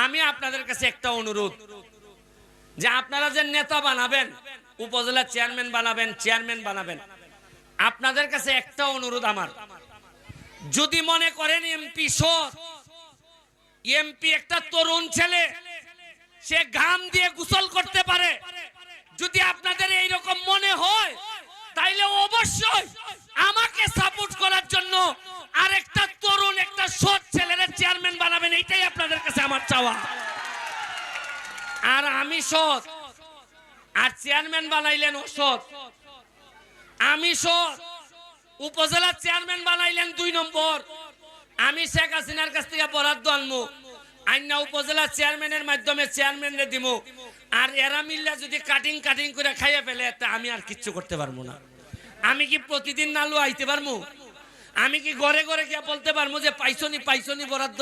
আমি আপনাদের কাছে একটা অনুরোধ, যে আপনারা যে নেতা বানাবেন, উপজেলা চেয়ারম্যান বানাবেন, আপনাদের কাছে একটা অনুরোধ আমার, যদি মনে করেন এমপি একটা তরুণ ছেলে, সে ঘাম দিয়ে গোসল করতে পারে, যদি আপনাদের এইরকম মনে হয়, তাইলে অবশ্যই আমাকে সাপোর্ট করার জন্য আরেকটা তরুণ একটা সৎ ছেলের চেয়ারম্যান বানাবেন, এইটাই আপনাদের কাছে আমার চাওয়া। আর আমি সৎ, আর চেয়ারম্যান বানাইলেন অসৎ। আমি সৎ, উপজেলা চেয়ারম্যান বানাইলেন 2 নম্বর। আমি শেখ হাসিনার কাছ থেকে বরাদ্দ আনবো, আইনা উপজেলা চেয়ারম্যানের মাধ্যমে চেয়ারম্যানরে দিব, আর এরা মিল্লা যদি কাটিং করে খাইয়ে ফেলে, তা আমি আর কিচ্ছু করতে পারবো না। আমি কি প্রতিদিন নালু আইতে পারবো? আমি কি ঘরে ঘরে গিয়ে বলতে পারবো যে পাইছনি বরাদ্দ?